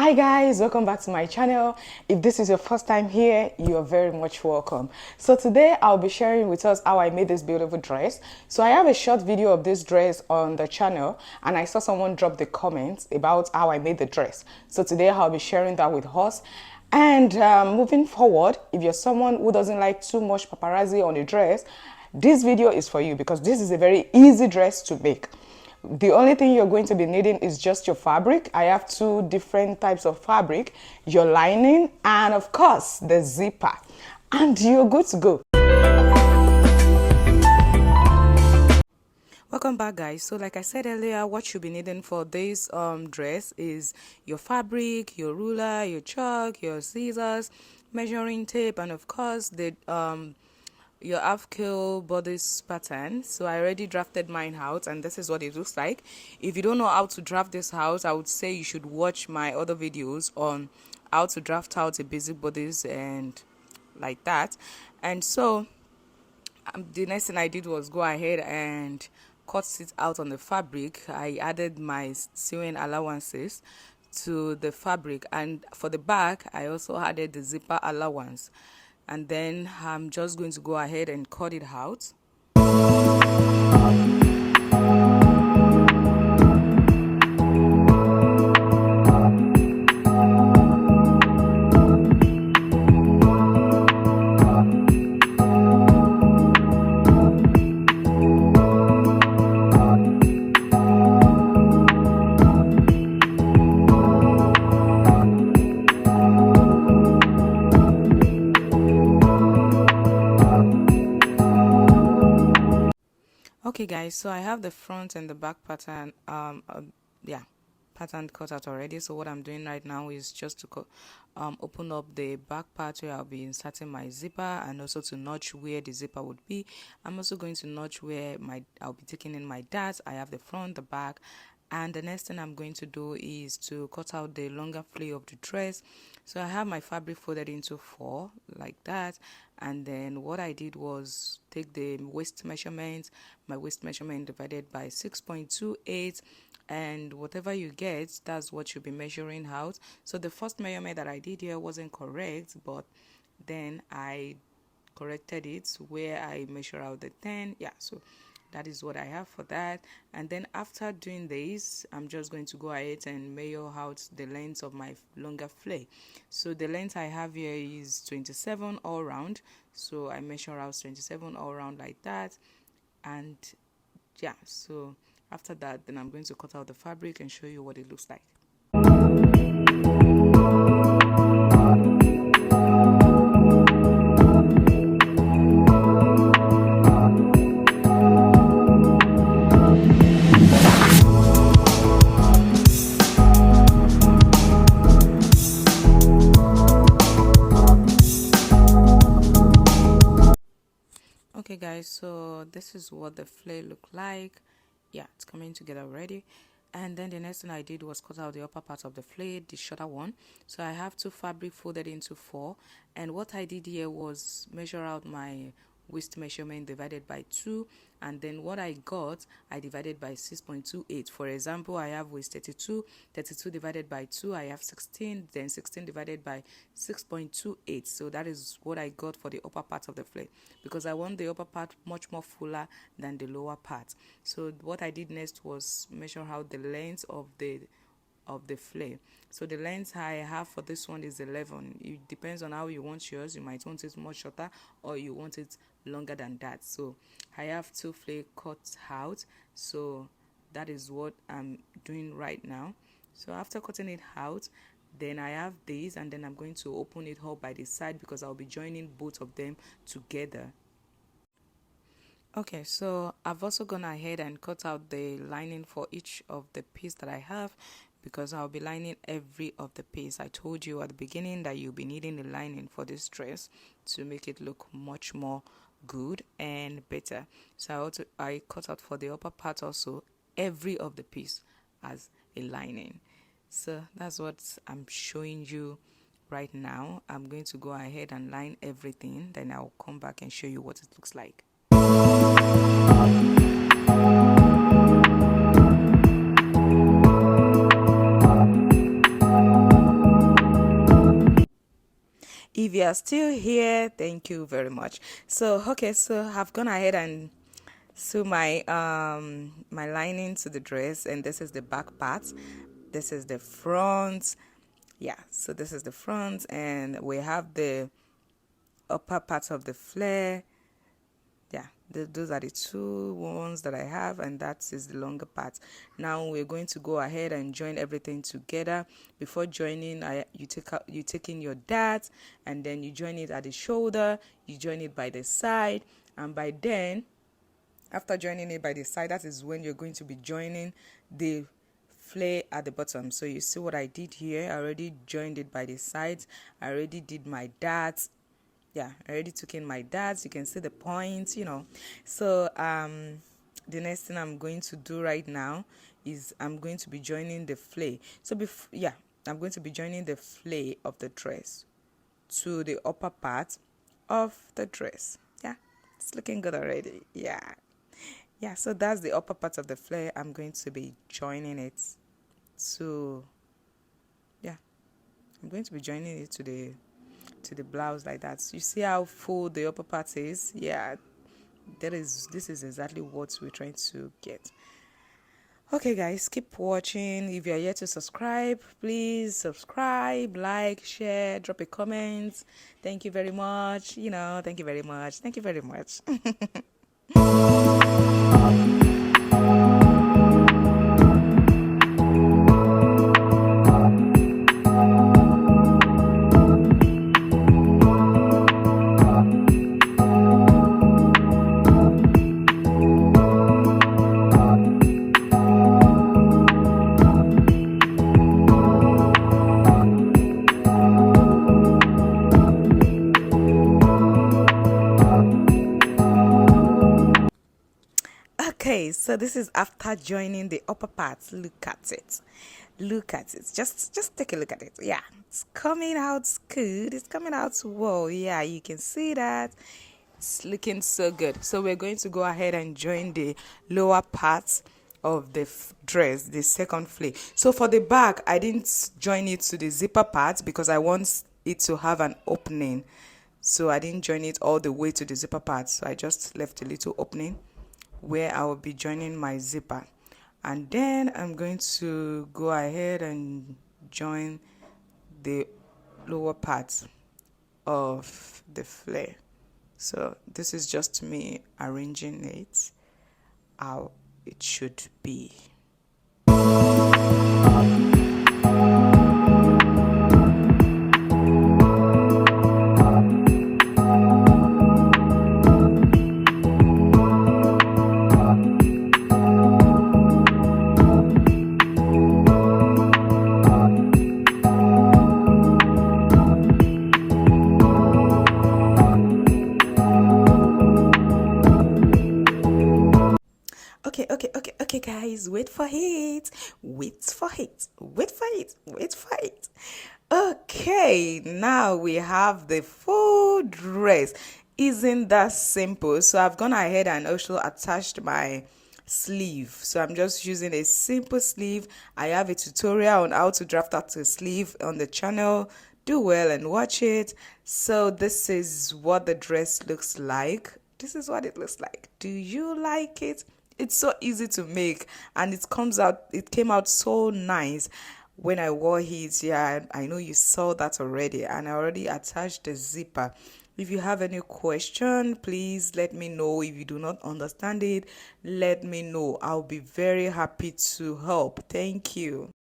Hi guys, welcome back to my channel. If this is your first time here, you are very much welcome. So today I'll be sharing with us how I made this beautiful dress. So I have a short video of this dress on the channel and I saw someone drop the comments about how I made the dress. So today I'll be sharing that with us. And moving forward, if you're someone who doesn't like too much paparazzi on a dress, this video is for you because this is a very easy dress to make. The only thing you're going to be needing is just your fabric. I have two different types of fabric, your lining, and of course, the zipper. And you're good to go. Welcome back, guys. So like I said earlier, what you'll be needing for this dress is your fabric, your ruler, your chalk, your scissors, measuring tape, and of course the your half-kill bodice pattern. So I already drafted mine out and this is what it looks like. If you don't know how to draft this out, I would say you should watch my other videos on how to draft out a basic bodice and like that. And so the next thing I did was go ahead and cut it out on the fabric. I added my sewing allowances to the fabric, and for the back I also added the zipper allowance, and then I'm just going to go ahead and cut it out. Okay guys, so I have the front and the back pattern pattern cut out already. So what I'm doing right now is just to open up the back part where I'll be inserting my zipper, and also to notch where the zipper would be. I'm also going to notch where I'll be taking in my darts. I have the front, the back, and the next thing I'm going to do is to cut out the longer flare of the dress. So I have my fabric folded into 4 like that, and then what I did was take the waist measurement, my waist measurement divided by 6.28, and whatever you get, that's what you'll be measuring out. So the first measurement that I did here wasn't correct, but then I corrected it where I measure out the 10. So that is what I have for that. And then after doing this, I'm just going to go ahead and measure out the length of my longer flare. So the length I have here is 27 all round, so I measure out 27 all round like that. And so after that, then I'm going to cut out the fabric and show you what it looks like. Okay guys, so this is what the flare look like. It's coming together already. And then the next thing I did was cut out the upper part of the flare, the shorter one. So I have 2 fabric folded into 4, and what I did here was measure out my waist measurement divided by 2, and then what I got I divided by 6.28. For example, I have waist 32 divided by 2, I have 16, then 16 divided by 6.28. so that is what I got for the upper part of the flare, because I want the upper part much more fuller than the lower part. So what I did next was measure out the length of the flare. So the length I have for this one is 11. It depends on how you want yours. You might want it much shorter or you want it longer than that. So I have 2 flare cut out, so that is what I'm doing right now. So after cutting it out, then I have this, and then I'm going to open it up by the side because I'll be joining both of them together. Okay, so I've also gone ahead and cut out the lining for each of the piece that I have, because I'll be lining every of the piece. I told you at the beginning that you'll be needing the lining for this dress to make it look much more good and better. So I cut out for the upper part also every of the piece as a lining. So that's what I'm showing you right now. I'm going to go ahead and line everything, then I'll come back and show you what it looks like. If you are still here, thank you very much. So okay, so I've gone ahead and sew my lining to the dress, and this is the back part. This is the front. Yeah, so this is the front, and we have the upper part of the flare. Yeah, those are the two ones that I have, and that is the longer part. Now we're going to go ahead and join everything together. Before joining, you take in your dart, and then you join it at the shoulder, you join it by the side, and by then, after joining it by the side, that is when you're going to be joining the flare at the bottom. So you see what I did here. I already joined it by the sides. I already did my darts. Yeah, I already took in my darts. You can see the points, So the next thing I'm going to do right now is I'm going to be joining the flare. So I'm going to be joining the flare of the dress to the upper part of the dress. Yeah, it's looking good already. Yeah, so that's the upper part of the flare. I'm going to be joining it to, yeah, I'm going to be joining it to the blouse like that. So you see how full the upper part is? Yeah, this is exactly what we're trying to get. Okay guys, keep watching. If you're yet to subscribe, please subscribe, like, share, drop a comment. Thank you very much. Thank you very much. Thank you very much. Okay, so this is after joining the upper part. Look at it. Look at it. Just take a look at it. Yeah, it's coming out good. It's coming out well. Yeah, you can see that. It's looking so good. So we're going to go ahead and join the lower part of the dress, the second flare. So for the back, I didn't join it to the zipper part because I want it to have an opening. So I didn't join it all the way to the zipper part. So I just left a little opening where I will be joining my zipper, and then I'm going to go ahead and join the lower part of the flare. So this is just me arranging it how it should be. Okay, guys, wait for it. Okay, now we have the full dress. Isn't that simple? So I've gone ahead and also attached my sleeve. So I'm just using a simple sleeve. I have a tutorial on how to draft out a sleeve on the channel. Do well and watch it. So this is what the dress looks like. This is what it looks like. Do you like it? It's so easy to make, and it came out so nice when I wore it. Yeah, I know you saw that already, and I already attached the zipper. If you have any question, please let me know. If you do not understand it, let me know. I'll be very happy to help. Thank you.